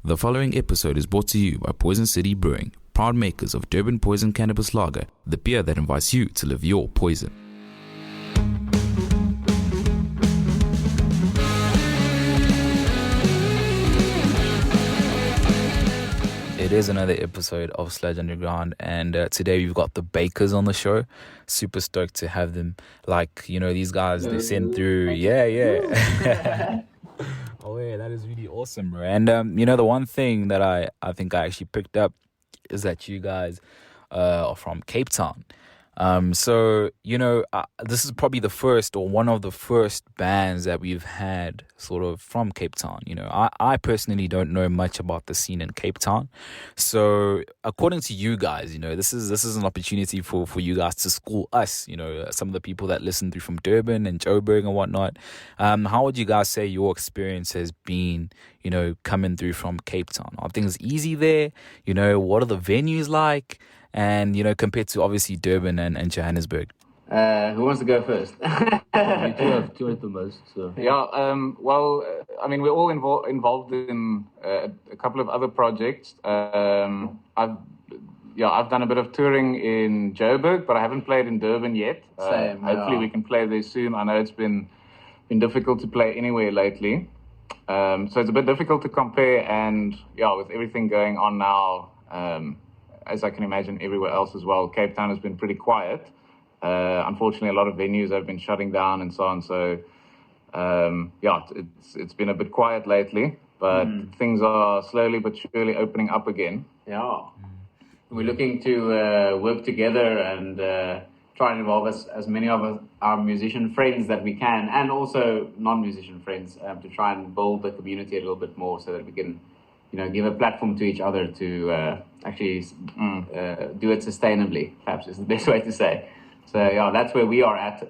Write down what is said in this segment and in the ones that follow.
The following episode is brought to you by Poison City Brewing, proud makers of Durban Poison Cannabis Lager, the beer that invites you to live your poison. It is another episode of Sludge Underground, and today we've got the Bakers on the show. Super stoked to have them. Like, you know, these guys, they send through, yeah. Oh yeah, that is really awesome, bro. And you know, the one thing that I think I actually picked up is that you guys are from Cape Town. So, you know, this is probably the first or one of the first bands that we've had sort of from Cape Town. You know, I personally don't know much about the scene in Cape Town. So according to you guys, you know, this is an opportunity for you guys to school us, you know, some of the people that listen through from Durban and Joburg and whatnot. How would you guys say your experience has been, you know, coming through from Cape Town? Are things easy there? You know, what are the venues like? And, you know, compared to obviously Durban and Johannesburg. Who wants to go first? You two have toured the most, so. Yeah, I mean, we're all involved in a couple of other projects. I've done a bit of touring in Joburg, but I haven't played in Durban yet. Same, hopefully we can play there soon. I know it's been difficult to play anywhere lately. So it's a bit difficult to compare, and yeah, with everything going on now, as I can imagine everywhere else as well, Cape Town has been pretty quiet. Unfortunately, a lot of venues have been shutting down and so on. So, it's been a bit quiet lately, but things are slowly but surely opening up again. Yeah. We're looking to work together and try and involve as many of our musician friends that we can, and also non-musician friends, to try and build the community a little bit more so that we can, you know, give a platform to each other to actually do it sustainably, perhaps is the best way to say. So, yeah, that's where we are at.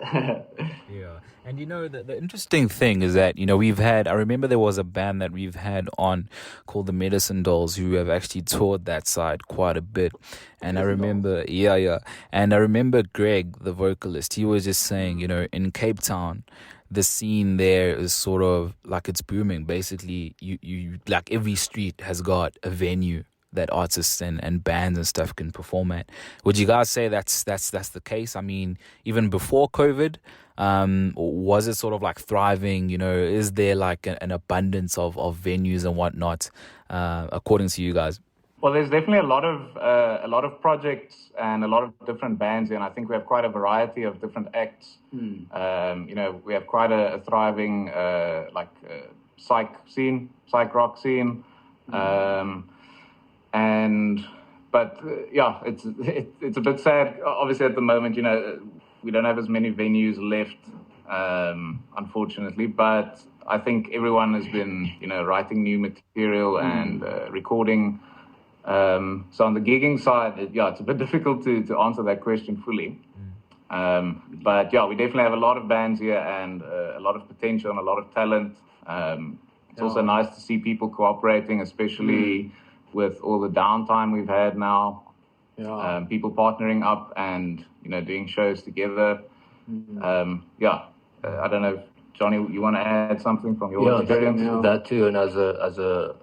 Yeah. And, you know, the interesting thing is that, you know, I remember there was a band that we've had on called the Medicine Dolls who have actually toured that side quite a bit. And I remember, And I remember Greg, the vocalist, he was just saying, you know, in Cape Town, the scene there is sort of like it's booming. Basically, you like every street has got a venue that artists and bands and stuff can perform at. Would you guys say that's the case? I mean, even before COVID, was it sort of like thriving? You know, is there like an abundance of venues and whatnot, according to you guys? Well, there's definitely a lot of projects and a lot of different bands, and I think we have quite a variety of different acts. You know, we have quite a thriving psych rock scene, it's a bit sad. Obviously, at the moment, you know, we don't have as many venues left, unfortunately. But I think everyone has been, you know, writing new material and recording. So on the gigging side, it's a bit difficult to answer that question fully. But yeah, we definitely have a lot of bands here and a lot of potential and a lot of talent. It's also nice to see people cooperating, especially with all the downtime we've had now. Yeah. People partnering up and, you know, doing shows together. I don't know, Johnny, you want to add something from your experience? That too, and as a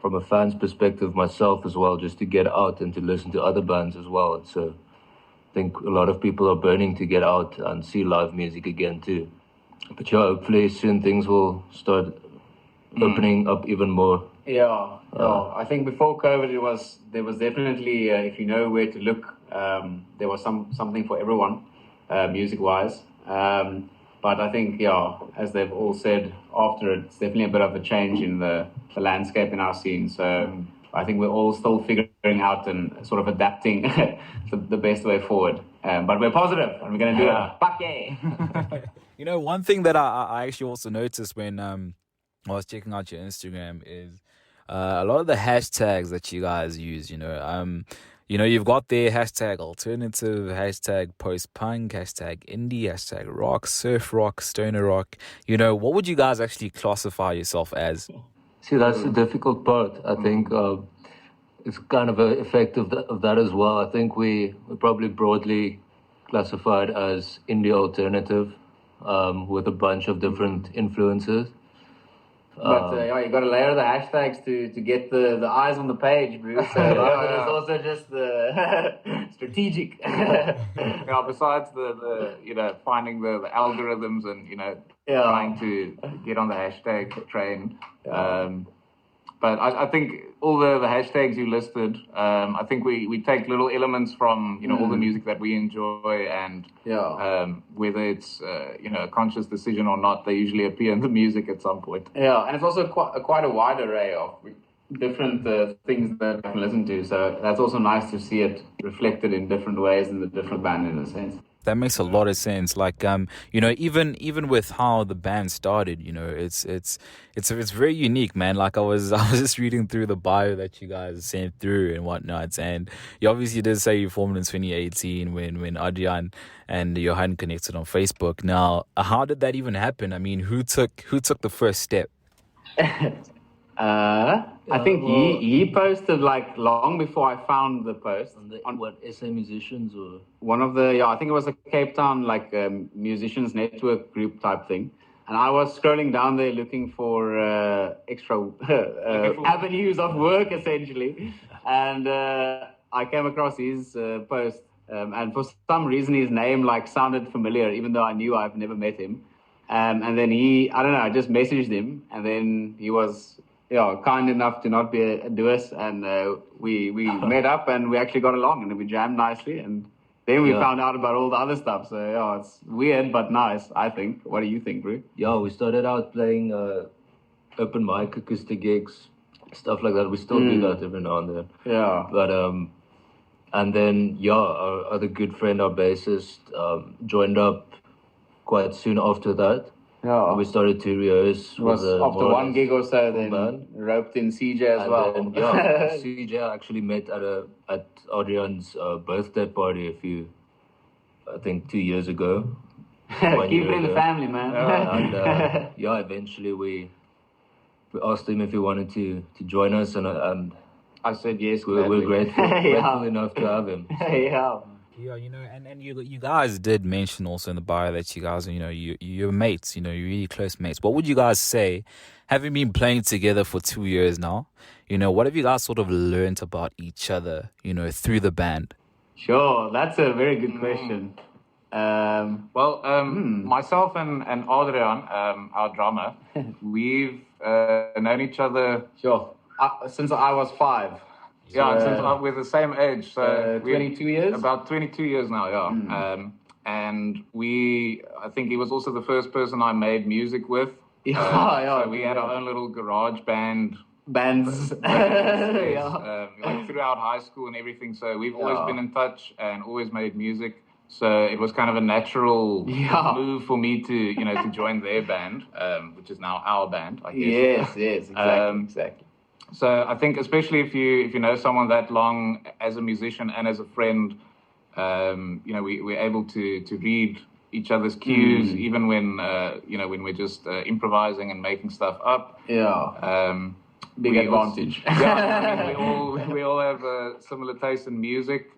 from a fan's perspective myself as well, just to get out and to listen to other bands as well. I think a lot of people are burning to get out and see live music again too. But yeah, hopefully soon things will start opening up even more. I think before COVID, there was definitely, if you know where to look, there was something for everyone, music-wise. But I think, as they've all said after, it's definitely a bit of a change in the landscape in our scene. So I think we're all still figuring out and sort of adapting the best way forward. But we're positive and we're going to do it. Fuck yeah! You know, one thing that I actually also noticed when I was checking out your Instagram is a lot of the hashtags that you guys use, you know, you've got there hashtag alternative, hashtag post-punk, hashtag indie, hashtag rock, surf rock, stoner rock. You know, what would you guys actually classify yourself as? See, that's the difficult part. I think it's kind of an effect of that as well. I think we're probably broadly classified as indie alternative with a bunch of different influences. But yeah, you got to layer the hashtags to get the eyes on the page, Bruce. So it's also just strategic. Yeah, besides the finding the algorithms and trying to get on the hashtag train. But I think all the hashtags you listed, I think we take little elements from all the music that we enjoy, and whether it's a conscious decision or not, they usually appear in the music at some point. Yeah, and it's also quite a wide array of different things that I can listen to. So that's also nice to see it reflected in different ways in the different band, in a sense. That makes a lot of sense. Like, even with how the band started, it's very unique, man. Like I was just reading through the bio that you guys sent through and whatnot, and you obviously did say you formed in 2018 when Adrian and Johan connected on Facebook. Now, how did that even happen? I mean, who took the first step? I think he posted like long before I found the post. On what, SA Musicians or? One of the, I think it was a Cape Town like musicians network group type thing. And I was scrolling down there looking for extra avenues of work essentially. And I came across his post. And for some reason his name like sounded familiar, even though I knew I've never met him. And then I just messaged him, and then he was kind enough to not be a duos, and we met up and we actually got along and we jammed nicely, and then we found out about all the other stuff. So it's weird but nice, I think. What do you think, Bru? Yeah, we started out playing open mic, acoustic gigs, stuff like that. We still do that every now and then. Yeah. But and then our other good friend, our bassist, joined up quite soon after that. Yeah. We started to rehearse. It was after one gig or so, then roped in CJ as well. Then, CJ I actually met at Adrian's birthday party I think 2 years ago. Keep it in the family, man. And eventually we asked him if he wanted to join us, and I said yes. We're grateful enough to have him. So. Yeah, and you guys did mention also in the bio that you guys, you're mates, you're really close mates. What would you guys say, having been playing together for 2 years now, what have you guys sort of learned about each other, through the band? Sure, that's a very good question. Myself and Adrian, our drummer, we've known each other. Sure. Since I was 5. Yeah, since we're the same age. So 22 years? About 22 years now, yeah. And I think he was also the first person I made music with. So we had our own little garage band. Bands. Like throughout high school and everything. So we've always been in touch and always made music. So it was kind of a natural move for me to, to join their band, which is now our band, I guess. Yes, exactly. So I think especially if you know someone that long as a musician and as a friend, we're able to read each other's cues, even when when we're just improvising and making stuff up. Yeah. Big advantage. We all have a similar taste in music.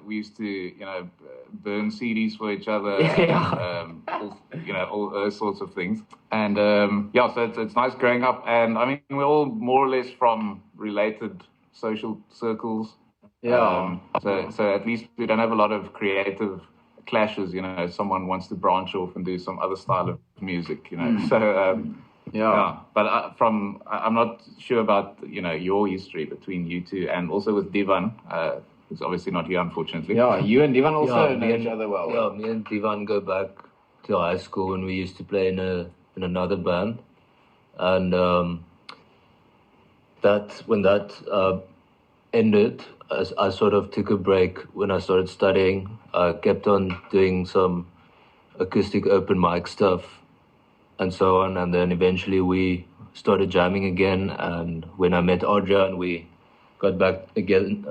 We used to burn CDs for each other. All those sorts of things. And so it's nice growing up. And I mean, we're all more or less from related social circles. So at least we don't have a lot of creative clashes. Someone wants to branch off and do some other style of music. So. But I'm not sure about your history between you two, and also with Divan, who's obviously not here, unfortunately. Yeah, you and Divan also know each other well. Yeah, me and Divan go back to high school when we used to play in another band, and when that ended, I sort of took a break when I started studying. I kept on doing some acoustic open mic stuff and so on, and then eventually we started jamming again, and when I met Adrian, we got back again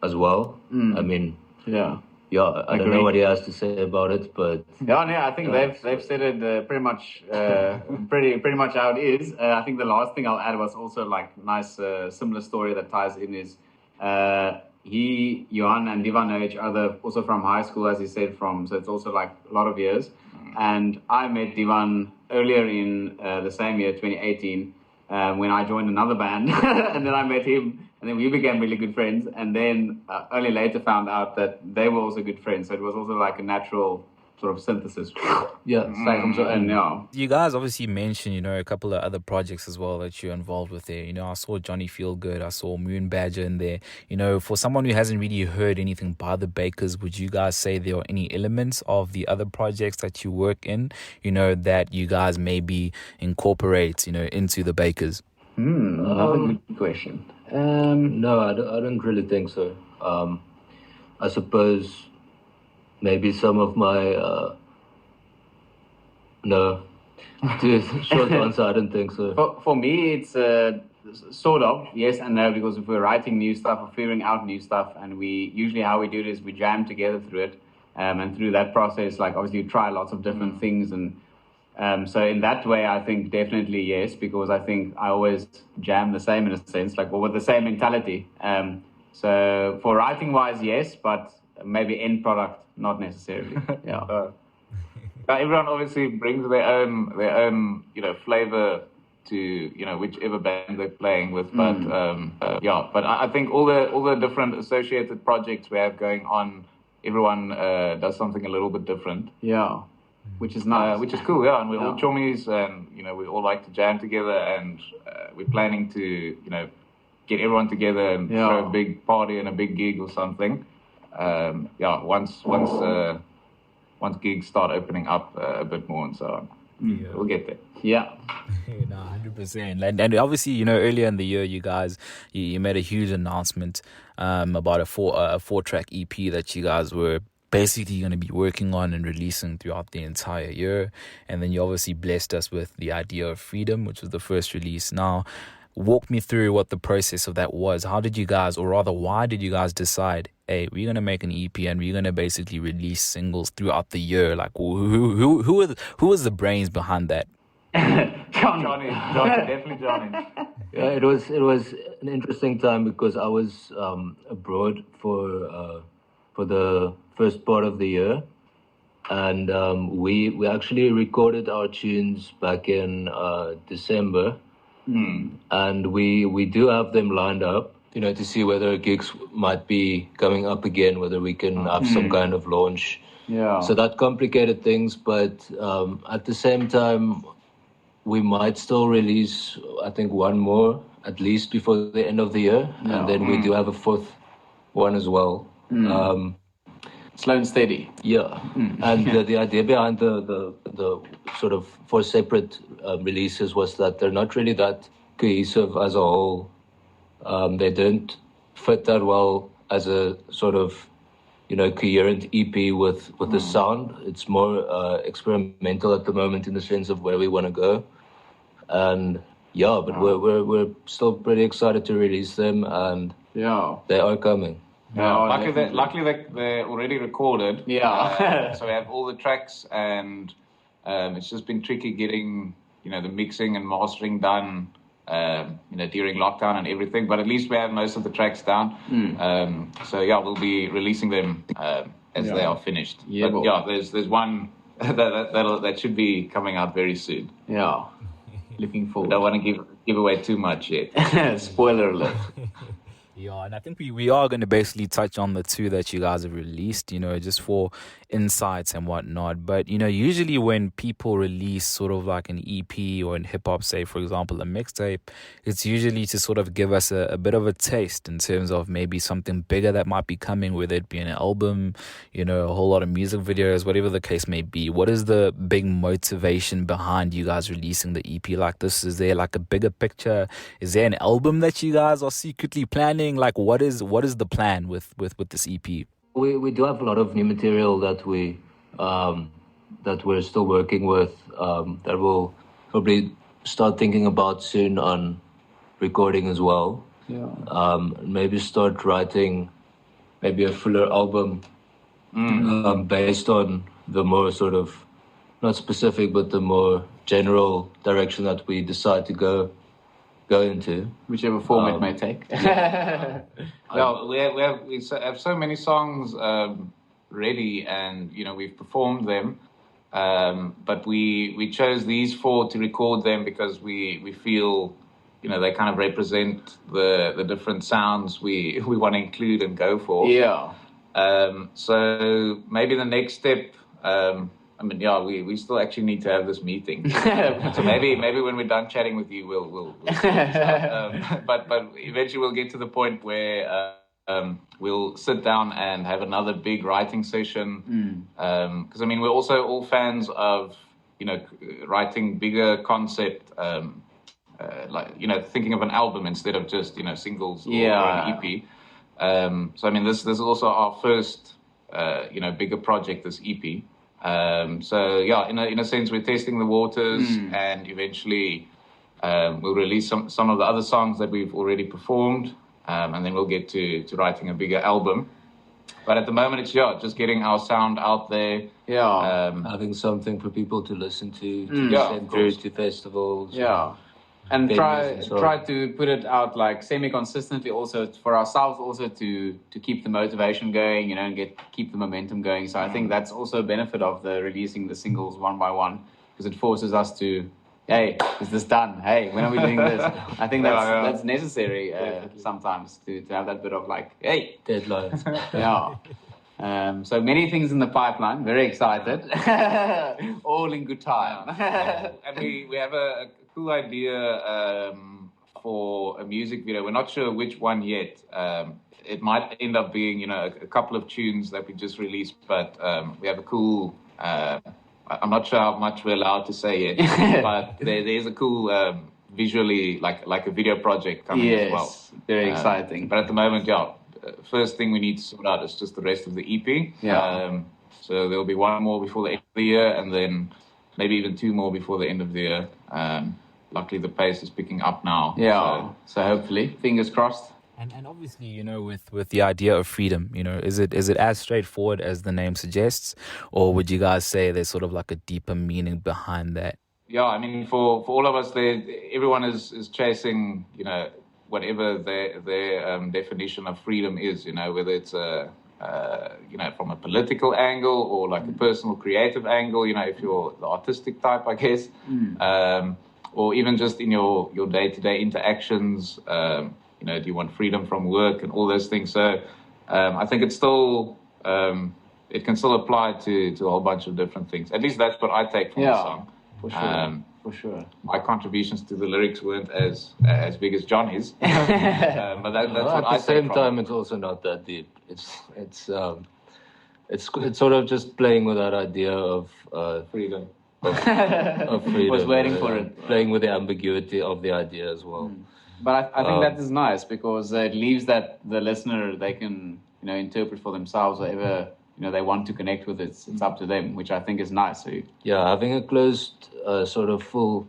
as well. I mean, I don't know what he has to say about it, but I think they've said it pretty much how it is. I think the last thing I'll add was also like nice similar story that ties in is Johan and Divan know each other also from high school, as he said, so it's also like a lot of years. And I met Divan earlier in the same year, 2018, when I joined another band, and then I met him, and then we became really good friends. And then only later found out that they were also good friends. So it was also like a natural sort of synthesis. Yeah. And yeah. You guys obviously mentioned, you know, a couple of other projects as well that you're involved with there. You know, I saw Johnny Feel Good, I saw Moon Badger in there. You know, for someone who hasn't really heard anything by the Bakers, would you guys say there are any elements of the other projects that you work in, you know, that you guys maybe incorporate, you know, into the Bakers? Another good question. No, I don't really think so. I suppose maybe some of my no. Short answer, I don't think so. For me, it's sort of yes and no, because if we're writing new stuff or figuring out new stuff, and we usually how we do it is we jam together through it, and through that process, like obviously you try lots of different things, and so in that way, I think definitely yes, because I think I always jam the same in a sense, like with the same mentality. So for writing wise, yes, but maybe end product not necessarily. Yeah. Everyone obviously brings their own, you know, flavor to, you know, whichever band they're playing with. But but I think all the different associated projects we have going on, everyone does something a little bit different. Yeah, which is nice. Which is cool, yeah. And we're all chummies, and you know, we all like to jam together, and we're planning to, you know, get everyone together and throw a big party and a big gig or something. Once gigs start opening up a bit more and so on. We'll get there. Yeah. No, 100%. And obviously, you know, earlier in the year, you guys, you made a huge announcement about a four-track EP that you guys were basically going to be working on and releasing throughout the entire year. And then you obviously blessed us with the idea of Freedom, which was the first release. Now, walk me through what the process of that was. How did you guys, or rather, why did you guys decide, hey, we're going to make an EP and we're going to basically release singles throughout the year? Like, who was the brains behind that? Johnny, definitely Johnny. Yeah, it was an interesting time because I was abroad for the first part of the year, and we actually recorded our tunes back in December. And we do have them lined up, you know, to see whether gigs might be coming up again, whether we can have some kind of launch. Yeah. So that complicated things, but at the same time, we might still release, I think, one more at least before the end of the year, and then we do have a fourth one as well. Slow and steady. Yeah, and the idea behind the sort of four separate releases was that they're not really that cohesive as a whole. They don't fit that well as a sort of, you know, coherent EP with the sound. It's more experimental at the moment in the sense of where we want to go. And yeah, but we're still pretty excited to release them, and they are coming. Luckily they're already recorded. Yeah. So we have all the tracks, and it's just been tricky getting, you know, the mixing and mastering done, you know, during lockdown and everything. But at least we have most of the tracks down. So yeah, we'll be releasing them as they are finished. Yeah, but yeah, there's one that should be coming out very soon. Yeah. Looking forward. I don't want to give away too much yet. Spoiler alert. Yeah, and I think we are going to basically touch on the two that you guys have released, you know, just for insights and whatnot. But, you know, usually when people release sort of like an EP or in hip-hop, say, for example, a mixtape, it's usually to sort of give us a bit of a taste in terms of maybe something bigger that might be coming, whether it be an album, you know, a whole lot of music videos, whatever the case may be. What is the big motivation behind you guys releasing the EP like this? Is there like a bigger picture? Is there an album that you guys are secretly planning? Like, what is the plan with this EP? We do have a lot of new material that we're still working with, that we'll probably start thinking about soon on recording as well. Yeah. Maybe start writing maybe a fuller album based on the more sort of, not specific, but the more general direction that we decide to go into, whichever form it may take. Well, we have so many songs ready, and you know, we've performed them. But we chose these 4 to record them because we feel, they kind of represent the different sounds we want to include and go for. Yeah. So maybe the next step, we still actually need to have this meeting. So maybe when we're done chatting with you, we'll but eventually we'll get to the point where we'll sit down and have another big writing session. Because we're also all fans of writing bigger concept, thinking of an album instead of just singles or an EP. This is also our first bigger project, this EP. In a sense, we're testing the waters, and eventually we'll release some of the other songs that we've already performed, and then we'll get to writing a bigger album. But at the moment, it's just getting our sound out there. Yeah. Having something for people to listen to send through to festivals. Yeah. And try to put it out like semi-consistently also for ourselves, also to keep the motivation going, and keep the momentum going. So I think that's also a benefit of the releasing the singles one by one, because it forces us to, hey, is this done? Hey, when are we doing this? I think that's necessary sometimes to have that bit of like, hey, deadlines. Yeah. So many things in the pipeline. Very excited. All in good time. And we have a cool idea for a music video. We're not sure which one yet. It might end up being, a couple of tunes that we just released, but we have a cool. I'm not sure how much we're allowed to say yet, but there's a cool visually like a video project coming as well. Yes, very exciting. But at the moment, first thing we need to sort out is just the rest of the EP. Yeah. So there'll be one more before the end of the year, and then maybe even 2 more before the end of the year. Luckily, the pace is picking up now. Yeah. So hopefully, fingers crossed. And obviously, with the idea of freedom, is it as straightforward as the name suggests, or would you guys say there's sort of like a deeper meaning behind that? Yeah, for all of us, everyone is chasing, whatever their definition of freedom is, whether it's from a political angle or like a personal creative angle, if you're the artistic type, I guess, or even just in your day-to-day interactions, do you want freedom from work and all those things? So I think it's still, it can still apply to a whole bunch of different things. At least that's what I take from the song. For sure. For sure. My contributions to the lyrics weren't as big as Johnny's, but that's what I take from. At the same time, it's also not that deep. It's sort of just playing with that idea of freedom. Of freedom. Was waiting for it. Playing with the ambiguity of the idea as well. But I think that is nice, because it leaves that the listener, they can interpret for themselves whatever they want to connect with. It's up to them, which I think is nice. So having a closed sort of full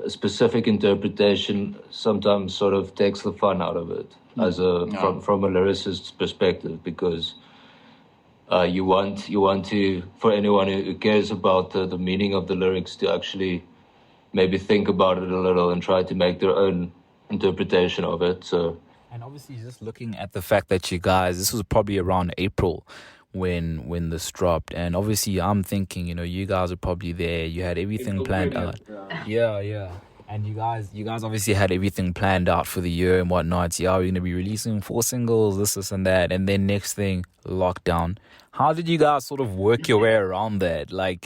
specific interpretation sometimes sort of takes the fun out of it from a lyricist's perspective, because you want to, for anyone who cares about the meaning of the lyrics, to actually maybe think about it a little and try to make their own interpretation of it. So. And obviously, just looking at the fact that you guys, this was probably around April when this dropped, and obviously I'm thinking, you guys are probably there. You had everything planned out. Yeah. And you guys obviously had everything planned out for the year and whatnot. Yeah, we're gonna be releasing 4 singles, this and that, and then next thing, lockdown. How did you guys sort of work your way around that? Like,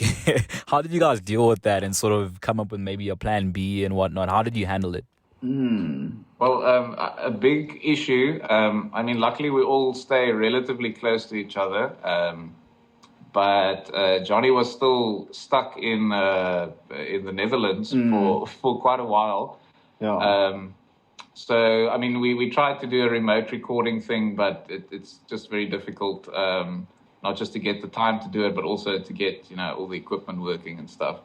how did you guys deal with that and sort of come up with maybe a plan B and whatnot? How did you handle it? Well, a big issue. Luckily we all stay relatively close to each other. But Johnny was still stuck in the Netherlands for quite a while. Yeah. So we tried to do a remote recording thing, but it's just very difficult. Not just to get the time to do it, but also to get all the equipment working and stuff.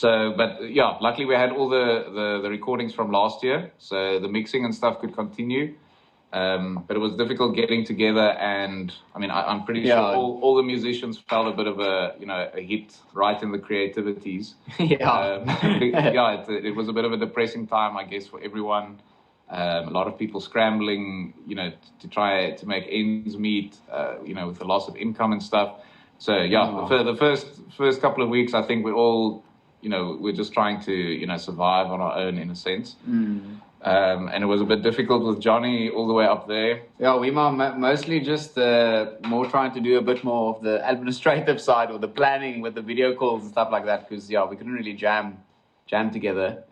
Luckily we had all the recordings from last year, so the mixing and stuff could continue. But it was difficult getting together, and I'm pretty sure all the musicians felt a bit of a hit right in the creativities. It was a bit of a depressing time, I guess, for everyone. A lot of people scrambling, to try to make ends meet, with the loss of income and stuff. So yeah, for the first couple of weeks, I think we're all, we're just trying to, survive on our own in a sense. And it was a bit difficult with Johnny all the way up there. Yeah, we are mostly just more trying to do a bit more of the administrative side or the planning with the video calls and stuff like that, because we couldn't really jam together.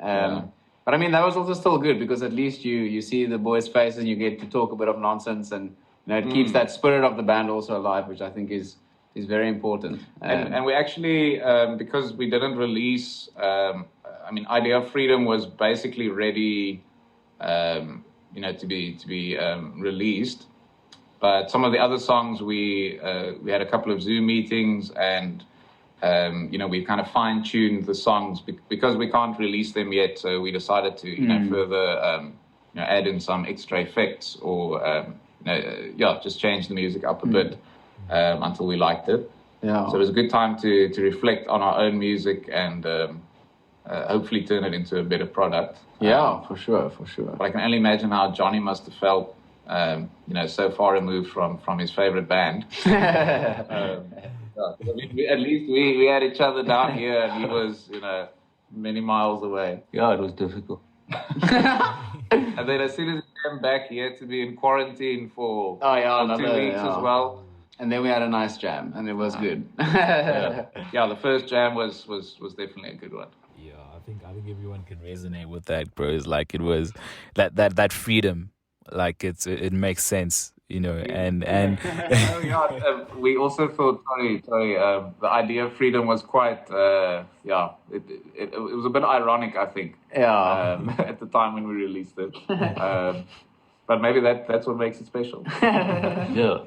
But I mean, that was also still good, because at least you see the boys' faces and you get to talk a bit of nonsense, and it keeps that spirit of the band also alive, which I think is very important. And we actually, because we didn't release, Idea of Freedom was basically ready, to be released. But some of the other songs, we had a couple of Zoom meetings, and we kind of fine-tuned the songs because we can't release them yet. So we decided to further add in some extra effects, or just change the music up a bit until we liked it. Yeah. So it was a good time to reflect on our own music and hopefully turn it into a better product. For sure. But I can only imagine how Johnny must have felt, so far removed from his favorite band. At least we had each other down here, and he was, many miles away. Yeah, it was difficult. And then as soon as he came back, he had to be in quarantine for 2 weeks as well. And then we had a nice jam, and it was good. The first jam was definitely a good one. Yeah, I think everyone can resonate with that, bro. It's like it was that freedom, like it makes sense, and we also thought, the idea of freedom was quite, it was a bit ironic, I think, at the time when we released it. But maybe that's what makes it special. Yeah.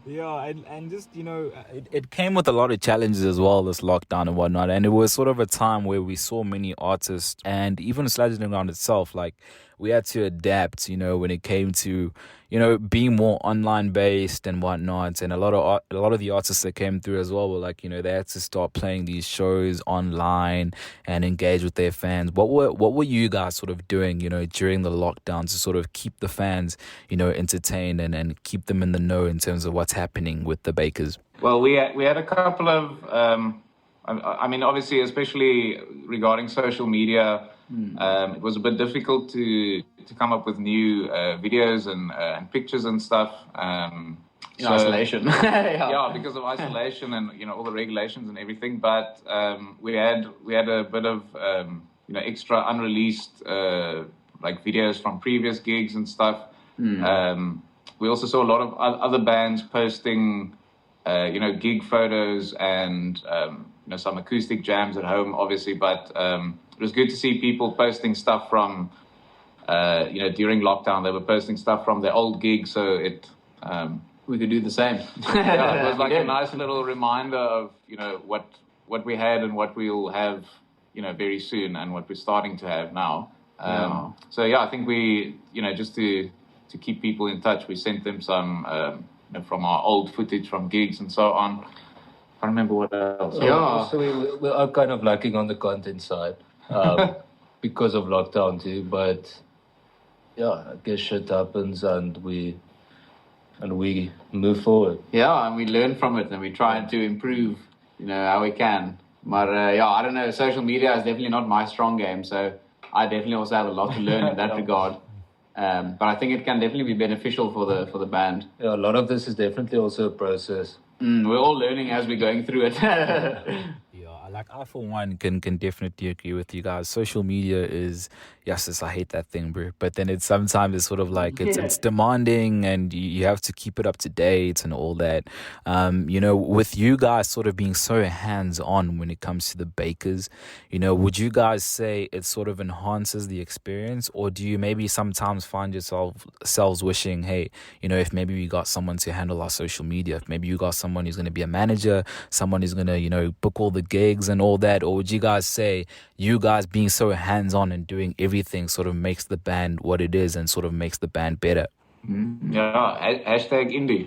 Yeah, and just, it came with a lot of challenges as well, this lockdown and whatnot. And it was sort of a time where we saw many artists, and even Sludge Underground itself, like, we had to adapt, when it came to, being more online based and whatnot. And a lot of the artists that came through as well were like, they had to start playing these shows online and engage with their fans. What were you guys sort of doing, during the lockdown to sort of keep the fans, entertained and keep them in the know in terms of what's happening with the Bakers? Well, we had a couple of, obviously, especially regarding social media, it was a bit difficult to come up with new videos and pictures and stuff. Isolation. Because of isolation and all the regulations and everything. But we had a bit of extra unreleased videos from previous gigs and stuff. We also saw a lot of other bands posting gig photos and some acoustic jams at home, obviously. But it was good to see people posting stuff from during lockdown. They were posting stuff from their old gigs, so we could do the same. It was like a nice little reminder of what we had and what we'll have very soon, and what we're starting to have now. So I think we just to keep people in touch, we sent them some from our old footage from gigs and so on. I don't remember what else. So we are kind of lacking on the content side because of lockdown too. But I guess shit happens, and we move forward. Yeah, and we learn from it, and we try to improve, how we can. But I don't know. Social media is definitely not my strong game, so I definitely also have a lot to learn in that regard. But I think it can definitely be beneficial for the band. Yeah, a lot of this is definitely also a process. We're all learning as we're going through it. I for one can definitely agree with you guys. Social media is, yes, I hate that thing, bro. But then it's sometimes sort of like it's demanding, and you have to keep it up to date and all that. With you guys sort of being so hands on when it comes to the Bakers, would you guys say it sort of enhances the experience, or do you maybe sometimes find yourselves wishing, hey, if maybe we got someone to handle our social media, if maybe you got someone who's going to be a manager, someone who's going to book all the gigs and all that, or would you guys say you guys being so hands-on and doing everything sort of makes the band what it is and sort of makes the band better? Hashtag indie.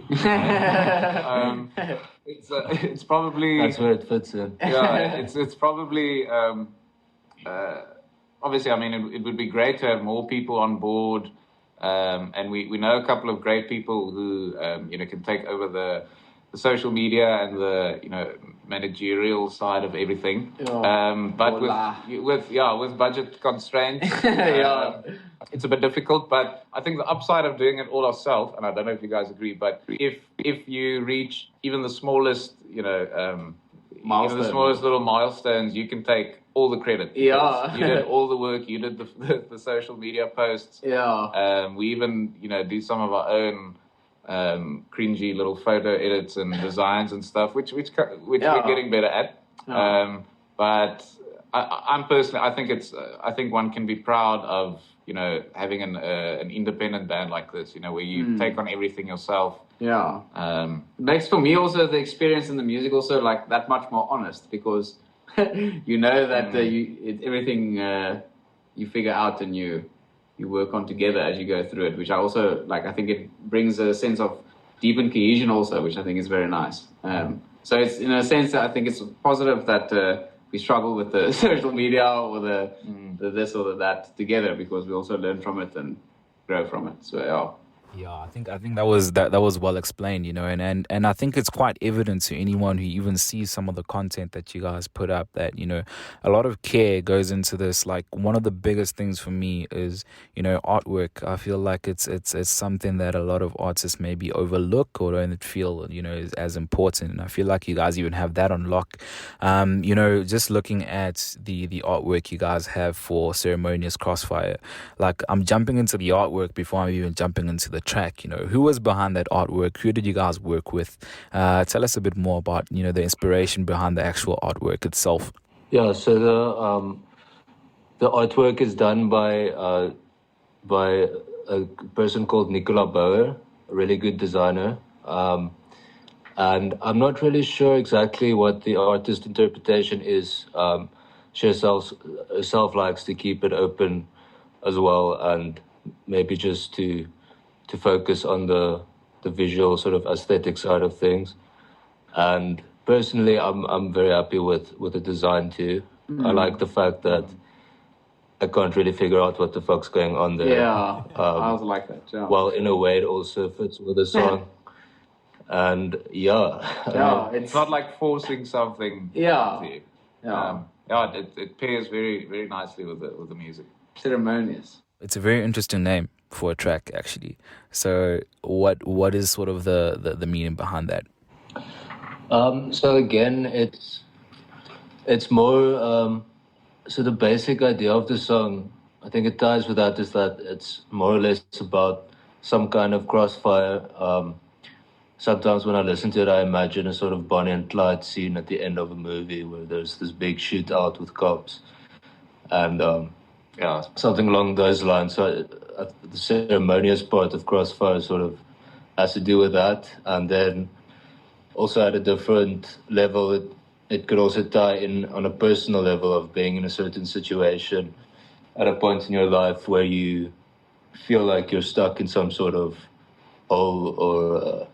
It's probably, that's where it fits in. It's probably obviously, it would be great to have more people on board, and we know a couple of great people who can take over the social media and the managerial side of everything. But with budget constraints, it's a bit difficult. But I think the upside of doing it all ourselves, and I don't know if you guys agree, but if you reach even the smallest, even the smallest little milestones, you can take all the credit. Yeah. You did all the work. You did the social media posts. Yeah. We even, do some of our own cringy little photo edits and designs and stuff, which we're getting better at. But I'm personally, I think one can be proud of, having an independent band like this, where you take on everything yourself. Yeah. It makes for me also the experience in the music also like that much more honest, because that everything you figure out and you work on together as you go through it, which I also like. I think it brings a sense of deepened cohesion also, which I think is very nice. So it's in a sense I think it's positive that we struggle with the social media or the this or the that together, because we also learn from it and grow from it. So yeah. Yeah, I think that was well explained, and I think it's quite evident to anyone who even sees some of the content that you guys put up that, a lot of care goes into this. Like, one of the biggest things for me is, artwork. I feel like it's something that a lot of artists maybe overlook or don't feel, is as important. And I feel like you guys even have that on lock. Just looking at the artwork you guys have for Ceremonious Crossfire, like, I'm jumping into the artwork before I'm even jumping into the track. Who was behind that artwork? Who did you guys work with? Tell us a bit more about the inspiration behind the actual artwork itself. Yeah, so the artwork is done by a person called Nicola Bauer, a really good designer, and I'm not really sure exactly what the artist interpretation is. She herself likes to keep it open as well, and maybe just to focus on the visual sort of aesthetic side of things. And personally, I'm very happy with the design too. I like the fact that I can't really figure out what the fuck's going on there. Yeah, I also like that. Yeah. Well, in a way, it also fits with the song. And it's not like forcing something. Yeah, it pairs very, very nicely with the music. Ceremonious. It's a very interesting name for a track, actually. So what is sort of the meaning behind that? So again, it's more so the basic idea of the song, I think it ties with that, is that it's more or less about some kind of crossfire. Sometimes when I listen to it, I imagine a sort of Bonnie and Clyde scene at the end of a movie where there's this big shootout with cops, and something along those lines. So the ceremonious part of Crossfire sort of has to do with that. And then also at a different level, it could also tie in on a personal level of being in a certain situation at a point in your life where you feel like you're stuck in some sort of hole or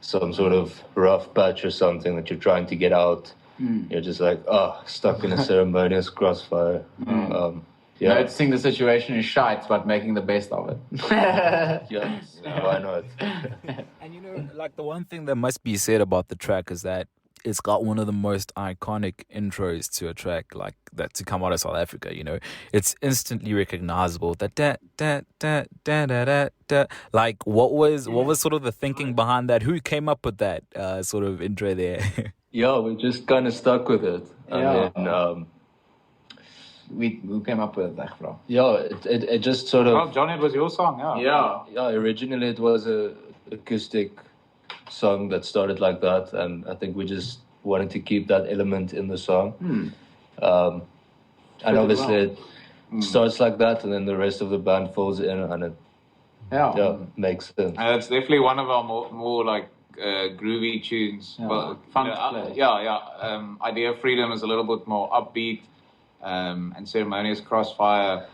some sort of rough patch or something that you're trying to get out. You're just like, stuck in a ceremonious crossfire. Noticing the situation is shite, but making the best of it. Yes, why not? And like, the one thing that must be said about the track is that it's got one of the most iconic intros to a track, like that, to come out of South Africa. It's instantly recognizable. That da da da da da da da. Like, what was sort of the thinking behind that? Who came up with that sort of intro there? Yeah, we just kind of stuck with it. And then, we came up with that, bro. Yeah, it just sort of... Oh, Johnny, it was your song, Yeah, originally it was a acoustic song that started like that, and I think we just wanted to keep that element in the song. And obviously it starts like that, and then the rest of the band falls in, and it makes sense. And it's definitely one of our more like groovy tunes. Well, fun to play. Idea of Freedom is a little bit more upbeat, and Ceremonious Crossfire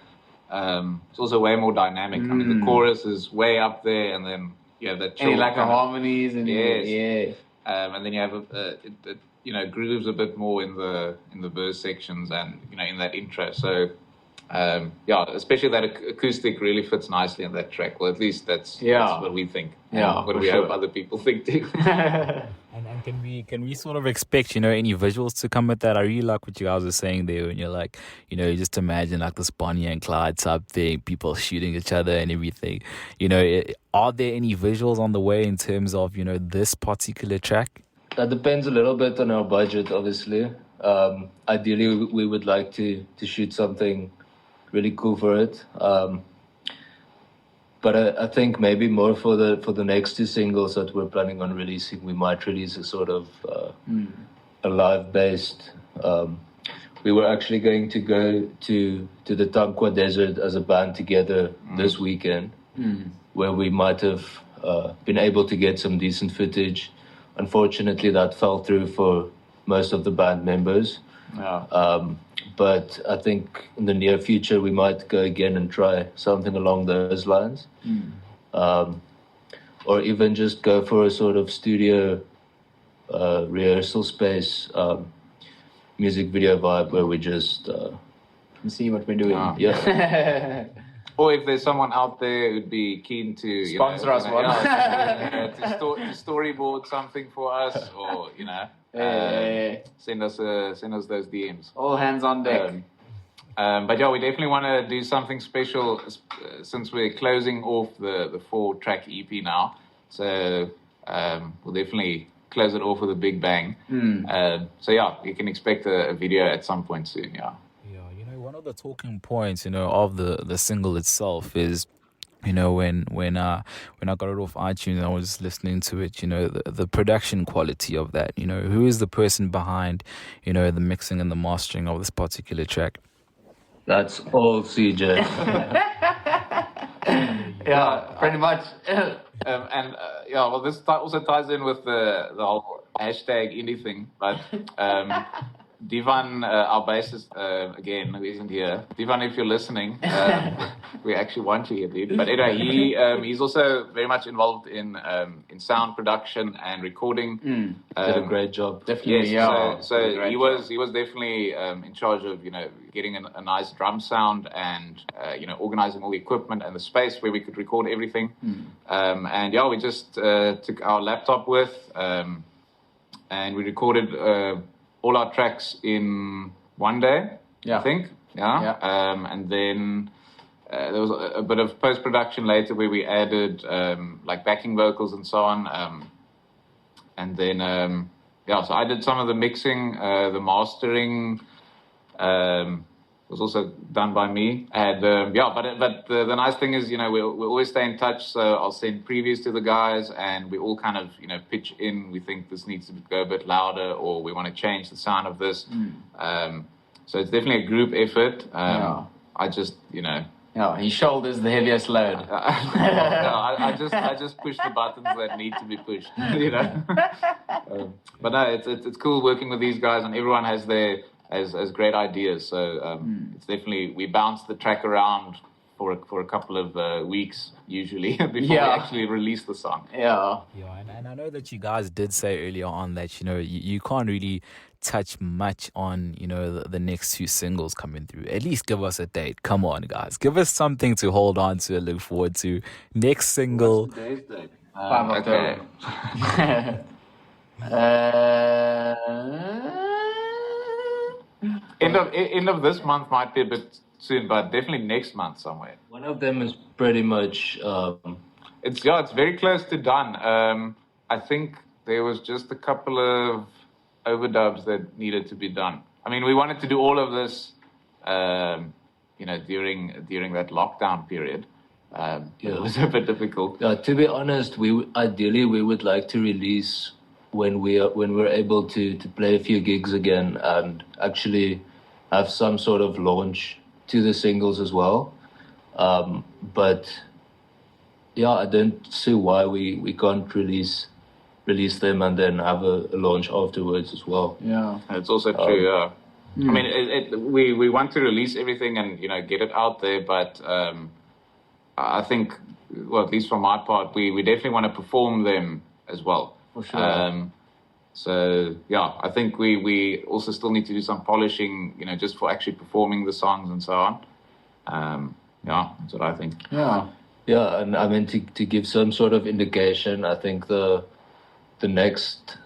it's also way more dynamic. I mean, the chorus is way up there, and then the and like the harmonies and and then you have it grooves a bit more in the verse sections and in that intro. So especially that acoustic really fits nicely in that track. Well, at least that's what we think. Yeah, what we hope other people think too. And can we sort of expect, any visuals to come with that? I really like what you guys were saying there, when you're like, just imagine like this Bonnie and Clyde type thing, people shooting each other and everything. Are there any visuals on the way in terms of, this particular track? That depends a little bit on our budget, obviously. Ideally, we would like to shoot something really cool for it. But I think maybe more for the next two singles that we're planning on releasing, we might release a sort of a live-based. We were actually going to go to the Tankwa Desert as a band together this weekend, where we might have been able to get some decent footage. Unfortunately, that fell through for most of the band members. But I think in the near future, we might go again and try something along those lines. Or even just go for a sort of studio rehearsal space, music video vibe where we just... see what we're doing. Yeah. Or if there's someone out there who'd be keen to sponsor us one, to storyboard something for us, or send us those DMs. All hands on deck. But we definitely want to do something special since we're closing off the 4-track EP now. So we'll definitely close it off with a big bang. You can expect a video at some point soon. One of the talking points, of the single itself is, when I got it off iTunes and I was listening to it, the production quality of that, who is the person behind, the mixing and the mastering of this particular track? That's all CJ. Pretty much. This also ties in with the whole hashtag indie thing, but Divan, our bassist, again, who isn't here. Divan, if you're listening, we actually want you here, dude. But anyway, he's also very much involved in sound production and recording. Did a great job. Definitely, yes, so he was definitely in charge of getting a nice drum sound and organizing all the equipment and the space where we could record everything. We just took our laptop with and we recorded all our tracks in one day, I think. And then there was a bit of post-production later where we added like backing vocals and so on. And then, so I did some of the mixing, the mastering was also done by me. And but the nice thing is, we always stay in touch. So I'll send previews to the guys, and we all kind of pitch in. We think this needs to go a bit louder, or we want to change the sound of this. So it's definitely a group effort. I just he shoulders the heaviest load. I just push the buttons that need to be pushed. But no, it's cool working with these guys, and everyone has has great ideas. So it's definitely, we bounce the track around for a couple of weeks usually before we actually release the song. And I know that you guys did say earlier on that you can't really touch much on the next two singles coming through. At least give us a date. Come on, guys, give us something to hold on to and look forward to. Next single. What's today's date? 5 October. End of this month might be a bit soon, but definitely next month somewhere. One of them is pretty much... It's very close to done. I think there was just a couple of overdubs that needed to be done. I mean, we wanted to do all of this, during that lockdown period. It was a bit difficult. To be honest, ideally we would like to release when we're able to play a few gigs again and actually have some sort of launch to the singles as well. But I don't see why we can't release them and then have a launch afterwards as well. It's also true. I mean, we want to release everything and get it out there, but I think, well, at least from my part, we definitely want to perform them as well. For sure. I think we also still need to do some polishing, just for actually performing the songs and so on. Yeah, that's what I think. Yeah. Yeah, and I mean to give some sort of indication, I think the next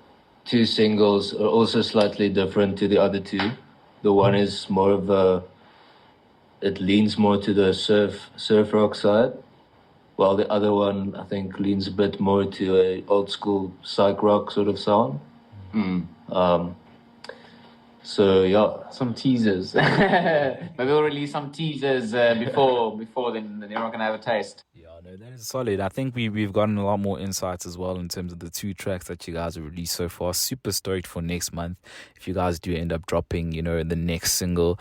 two singles are also slightly different to the other two. The one is more of it leans more to the surf rock side, while the other one I think leans a bit more to a old school psych rock sort of sound. So yeah, Some teasers. Maybe we'll release some teasers before then everyone can have a taste. Yeah, no, that is solid. I think we've gotten a lot more insights as well in terms of the two tracks that you guys have released so far. Super stoked for next month if you guys do end up dropping, the next single.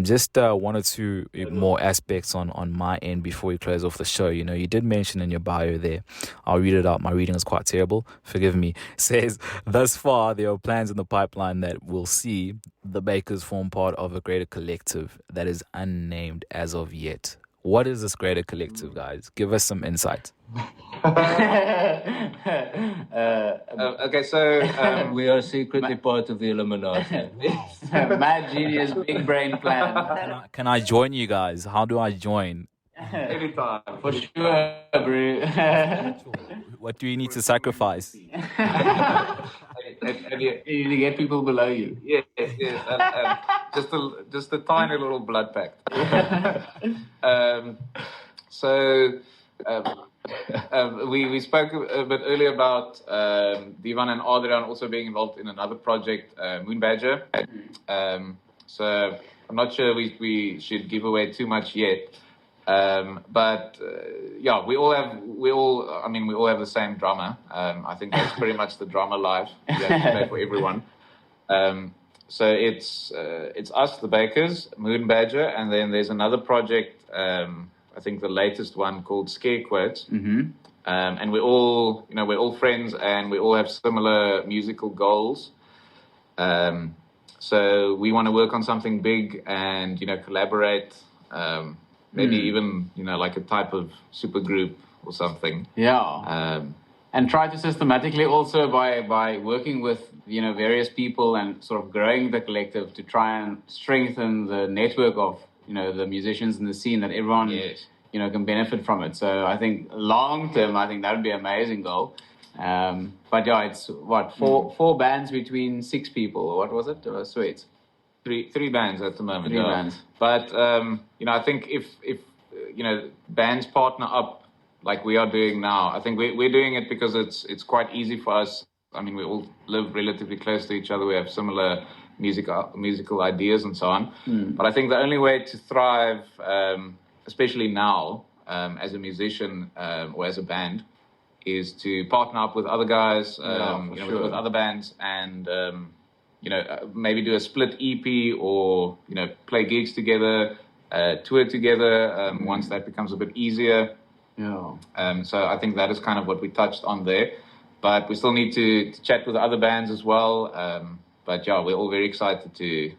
Just one or two more aspects on my end before we close off the show. You did mention in your bio there. I'll read it out. My reading is quite terrible. Forgive me. It says, thus far, there are plans in the pipeline that will see the Bakers form part of a greater collective that is unnamed as of yet. What is this greater collective, guys? Give us some insight. Okay, so we are secretly part of the Illuminati. Mad genius, big brain plan. Can I join you guys? How do I join? anytime. For sure, bro. What do you need to sacrifice? And You need to get people below you. yes, and just a tiny little blood pact. We spoke a bit earlier about Divan and Adrian also being involved in another project, Moon Badger. So I'm not sure we should give away too much yet. But we all have the same drummer. I think that's pretty much the drummer life. We have to play for everyone. So it's us, the Bakers, Moon Badger, and then there's another project. I think the latest one called Scare Quotes. And we're all friends, and we all have similar musical goals. So we want to work on something big and collaborate. Maybe even, like a type of super group or something. Yeah. And try to systematically also by working with, various people and sort of growing the collective to try and strengthen the network of, the musicians in the scene that everyone, can benefit from it. So I think long term, I think that would be an amazing goal. But yeah, it's four bands between 6 people. Or what was it? Sweet. Three bands at the moment. Three bands. But I think if bands partner up like we are doing now, I think we're doing it because it's quite easy for us. I mean, we all live relatively close to each other. We have similar musical ideas and so on. But I think the only way to thrive, especially now, as a musician or as a band, is to partner up with other guys, with other bands, and maybe do a split EP or play gigs together, tour together. Once that becomes a bit easier. Yeah. So I think that is kind of what we touched on there. But we still need to chat with the other bands as well. But yeah, we're all very excited to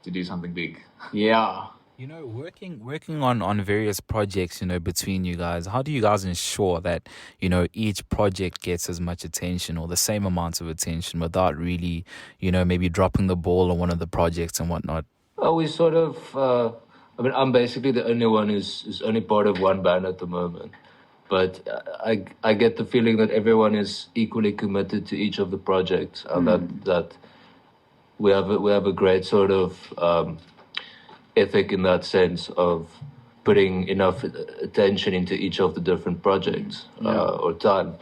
do something big. Yeah. Working on various projects, between you guys, how do you guys ensure that, each project gets as much attention or the same amount of attention without really, maybe dropping the ball on one of the projects and whatnot? We sort of, I'm basically the only one who's only part of one band at the moment. But I get the feeling that everyone is equally committed to each of the projects, and that we have a great sort of ethic in that sense of putting enough attention into each of the different projects or time.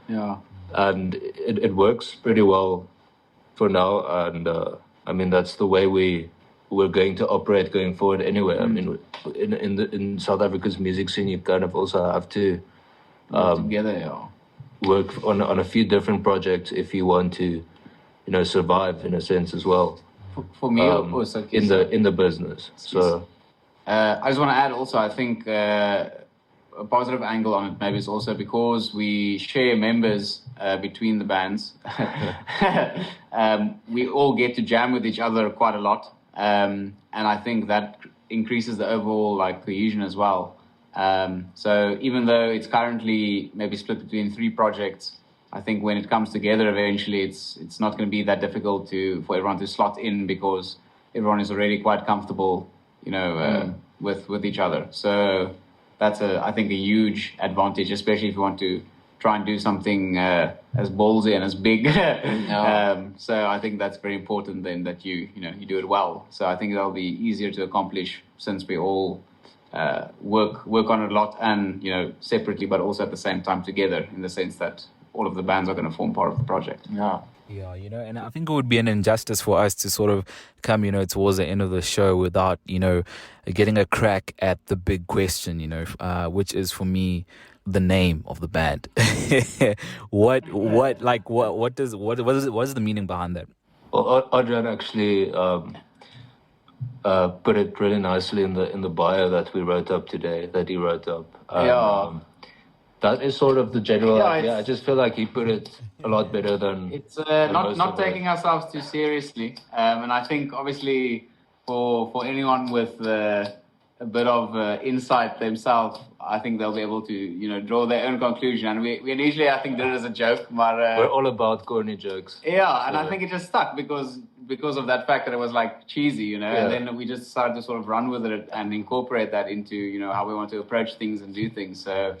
Yeah. And it works pretty well for now, and that's the way we're going to operate going forward anyway. I mean, in South Africa's music scene, you kind of also have to together, work on a few different projects if you want to, survive in a sense as well. For me, also in the business. So I just want to add also, I think a positive angle on it maybe is also because we share members between the bands. We all get to jam with each other quite a lot. And I think that increases the overall cohesion as well. So even though it's currently maybe split between 3 projects, I think when it comes together eventually, it's not going to be that difficult for everyone to slot in because everyone is already quite comfortable, with each other. So that's I think a huge advantage, especially if you want to try and do something as ballsy and as big. So I think that's very important then that you do it well. So I think that'll be easier to accomplish since we all work on it a lot and separately, but also at the same time together, in the sense that all of the bands are going to form part of the project. Yeah, and I think it would be an injustice for us to sort of come, towards the end of the show without, getting a crack at the big question, which is for me the name of the band. what is the meaning behind that? Well, Adrian actually put it really nicely in the bio that we wrote up today, that he wrote up. That is sort of the general idea. I just feel like he put it a lot better than... It's not taking ourselves too seriously. And I think, obviously, for anyone with a bit of insight themselves, I think they'll be able to, draw their own conclusion. And we initially, I think, did it as a joke. But, we're all about corny jokes. Yeah, and I think it just stuck because of that fact that it was, like, cheesy, And then we just started to sort of run with it and incorporate that into, how we want to approach things and do things. So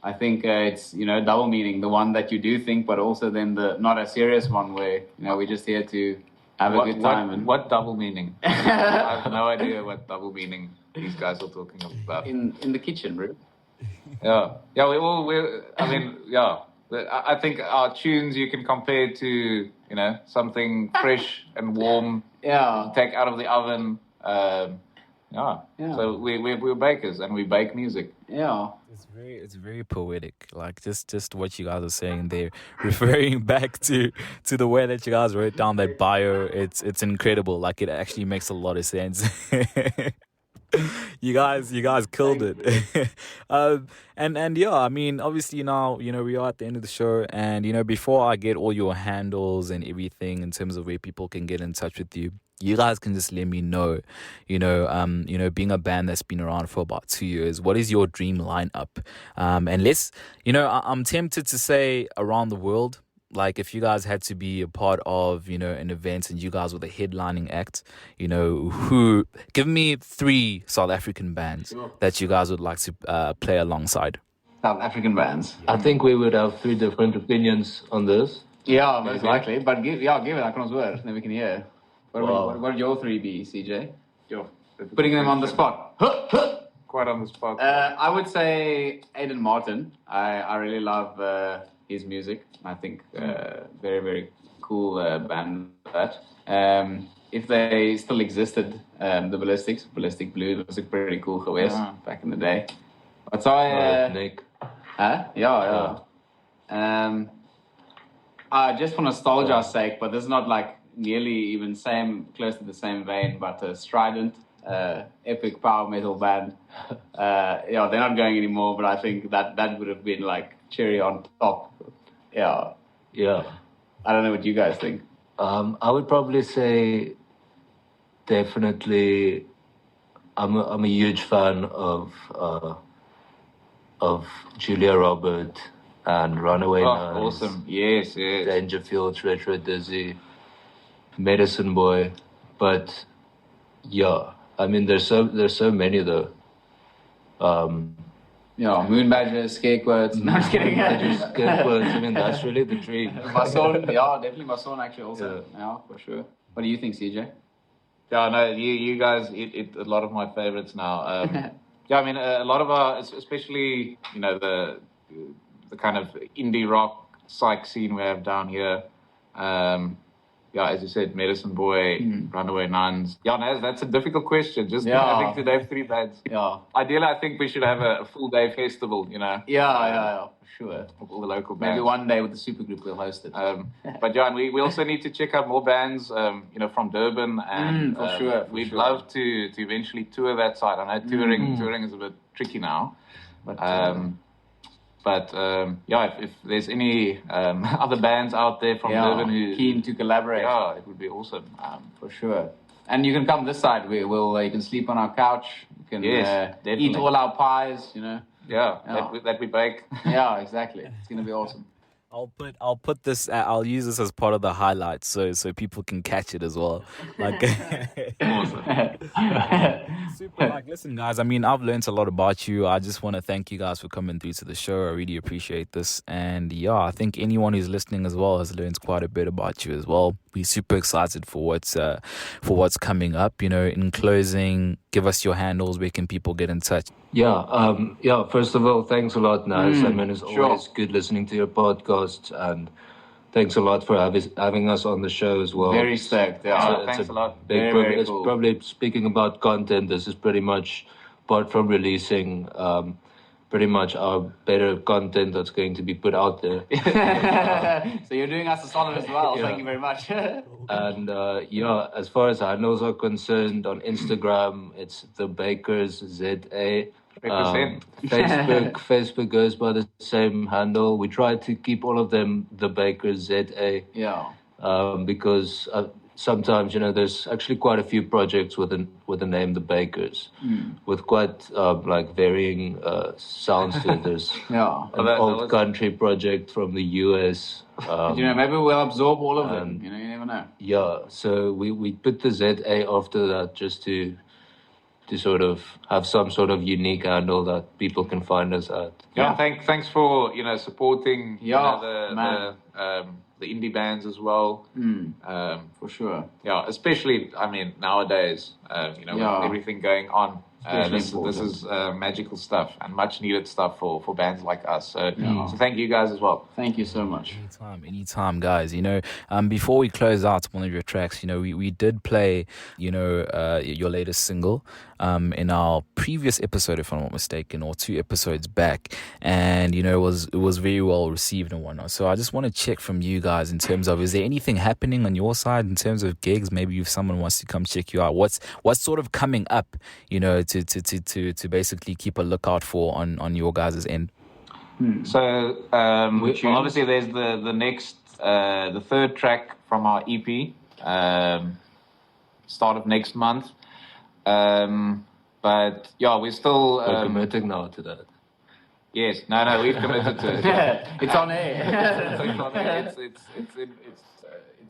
I think it's, double meaning, the one that you do think, but also then the not a serious one where, we're just here to have a good time. What double meaning? I have no idea what double meaning these guys are talking about. In the kitchen, bro. Yeah. I think our tunes you can compare to, something fresh and warm. Yeah. Take out of the oven. So we're bakers and we bake music. Yeah. It's very poetic. Like just what you guys are saying there, referring back to the way that you guys wrote down that bio. It's incredible. Like it actually makes a lot of sense. You guys killed it. And yeah, I mean, obviously now, we are at the end of the show, and before I get all your handles and everything in terms of where people can get in touch with you, you guys can just let me know, being a band that's been around for about 2 years, what is your dream lineup? And let's, I'm tempted to say around the world. Like if you guys had to be a part of, an event and you guys were the headlining act, who give me 3 South African bands that you guys would like to play alongside. South African bands. I think we would have 3 different opinions on this. Yeah, most likely. But give it that kind of word, then we can hear. What would your 3 be, CJ? Putting them on the spot. Quite on the spot. I would say Aiden Martin. I really love his music. I think very, very cool band that. If they still existed, the Ballistic Blue was a pretty cool geweest back in the day. But so Nick. Yeah. Just for nostalgia's sake, but this is not like nearly even close to the same vein, but Strident, epic power metal band. They're not going anymore, but I think that would have been like cherry on top. Yeah. I don't know what you guys think. I would probably say definitely I'm a huge fan of Julia Robert and Runaway Nuns. Awesome. Yes. Dangerfields, Retro Dizzy, Medicine Boy. But yeah, I mean there's so many though. Moon Badgers, Scarequotes. No, I'm just kidding. Scarequotes. I mean, that's really the dream. Mason, definitely Mason actually also. Yeah, for sure. What do you think, CJ? Yeah, no, you guys hit a lot of my favorites now. I mean, a lot of our, especially, the kind of indie rock psych scene we have down here. As you said, Medicine Boy, Runaway Nuns. Yeah, no, that's a difficult question. I think today have 3 bands. Yeah. Ideally, I think we should have a full day festival, Yeah, for sure. All the local bands. Maybe one day with the supergroup we'll host it. But John, we also need to check out more bands, from Durban, and for sure. We'd love to eventually tour that side. I know touring is a bit tricky now, but if there's any other bands out there from Durban who keen to collaborate, it would be awesome, for sure. And you can come this side. You can sleep on our couch. You can eat all our pies. That we bake. Yeah, exactly. It's gonna be awesome. I'll put this. I'll use this as part of the highlights, so people can catch it as well. Like, super. Like, listen, guys. I mean, I've learned a lot about you. I just want to thank you guys for coming through to the show. I really appreciate this, and yeah, I think anyone who's listening as well has learned quite a bit about you as well. We're super excited for what's coming up. You know, in closing, give us your handles. Where can people get in touch? Yeah. First of all, thanks a lot, Nice. I mean, it's sure. always good listening to your podcast, and thanks a lot for having us on the show as well. Very stoked. Yeah. Thanks a lot. Big Very, privilege. very cool. Probably speaking about content, this is pretty much, apart from releasing, pretty much our better content that's going to be put out there. So you're doing us a solid as well. Yeah. Thank you very much. And as far as handles are concerned, on Instagram, it's the Bakers ZA. Represent. Facebook goes by the same handle. We try to keep all of them the Bakers ZA. Yeah. Because sometimes there's actually quite a few projects with the name the Bakers, with quite like varying sounds to it. There's Yeah. an old country project from the US. Maybe we'll absorb all of them. You never know. Yeah, so we put the ZA after that just to sort of have some sort of unique handle that people can find us at. Yeah, thanks for supporting man. the indie bands as well. For sure. Yeah, especially nowadays, with everything going on. This is magical stuff and much needed stuff for bands like us. So thank you guys as well. Thank you so much. Anytime, guys. Before we close out one of your tracks, we did play, your latest single, in our previous episode, if I'm not mistaken, or 2 episodes back, and it was very well received and whatnot. So I just want to check from you guys in terms of, is there anything happening on your side in terms of gigs? Maybe if someone wants to come check you out, what's sort of coming up, to basically keep a lookout for on your guys' end? So obviously there's the next the 3rd track from our EP, start of next month. But yeah, we're still We're committing now to that. Yes, no, we've committed to it. It's on air. It's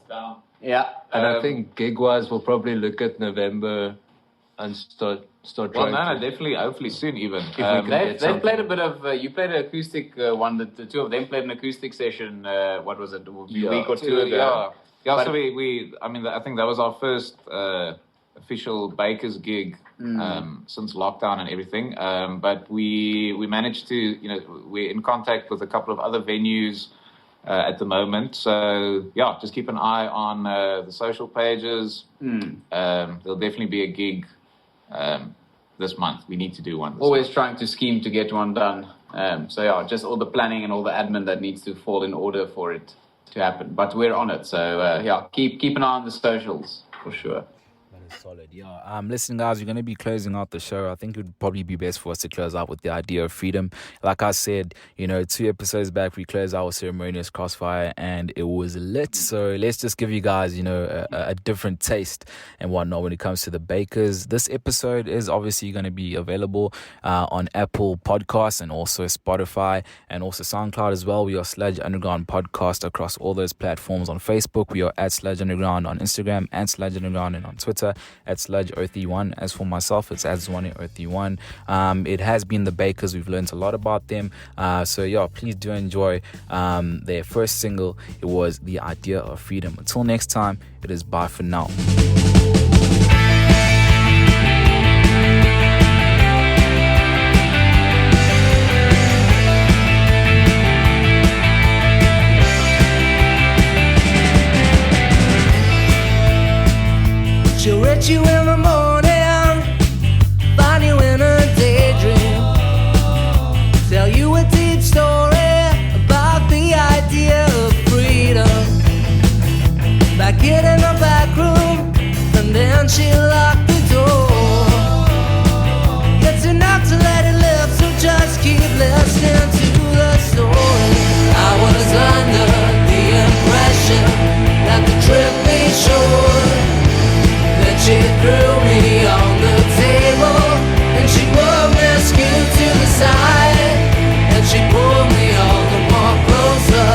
down. Yeah. And I think gig-wise, we'll probably look at November and start Well, trying no, to... definitely, hopefully soon even. They played a bit of. You played an acoustic one. The 2 of them played an acoustic session. What was it? A week or 2 ago. Yeah. But so I think that was our first official Bakers gig since lockdown and everything. But we managed to, we're in contact with a couple of other venues at the moment. So yeah, just keep an eye on the social pages. There'll definitely be a gig this month. We need to do one. Always trying to scheme to get one done. So yeah, just all the planning and all the admin that needs to fall in order for it to happen. But we're on it. So keep an eye on the socials for sure. Solid, yeah. Listen, guys, we're going to be closing out the show. I think it would probably be best for us to close out with the idea of freedom. Like I said, 2 episodes back, we closed out with Ceremonious Crossfire, and it was lit. So let's just give you guys, a different taste and whatnot when it comes to the Bakers. This episode is obviously going to be available on Apple Podcasts and also Spotify and also SoundCloud as well. We are Sludge Underground Podcast across all those platforms. On Facebook, we are at Sludge Underground, on Instagram, and Sludge Underground, and on Twitter at Sludge031. As for myself, it's at Zwane031. It has been the Bakers. We've learned a lot about them. So yeah, please do enjoy their first single. It was The Idea of Freedom. Until next time, it is bye for now. She'll reach you in the morning, find you in a daydream, tell you a deep story about the idea of freedom. Back it in the back room, and then she locked the door. It's enough to let it live, so just keep listening to the story. I was under the impression that the trip be short. She threw me on the table, and she moved me skewed to the side, and she pulled me all the more closer.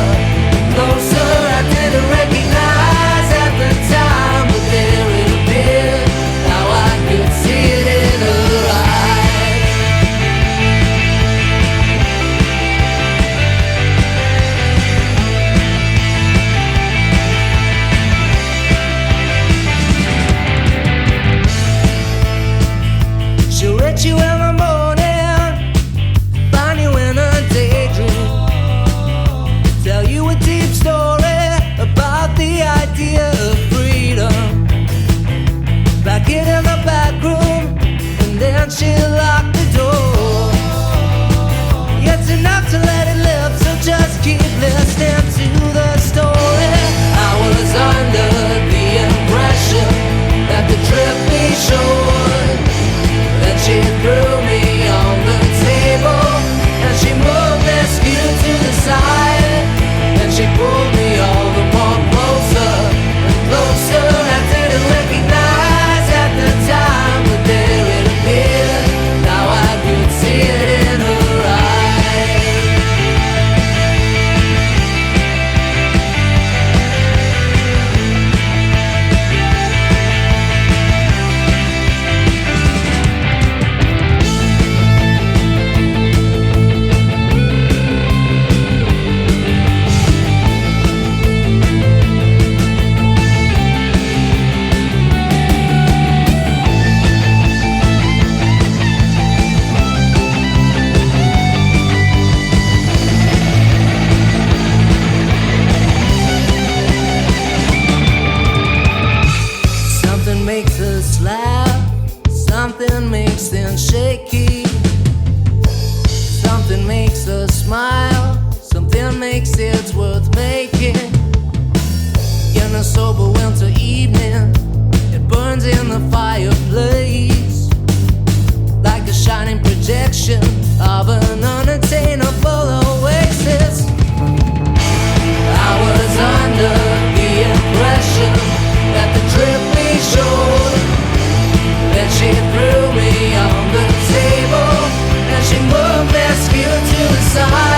smile. Something makes it worth making. In a sober winter evening, it burns in the fireplace like a shining projection of an unattainable oasis. I was under the impression that the trip we showed, then she threw me on the table and she moved rescue to the side.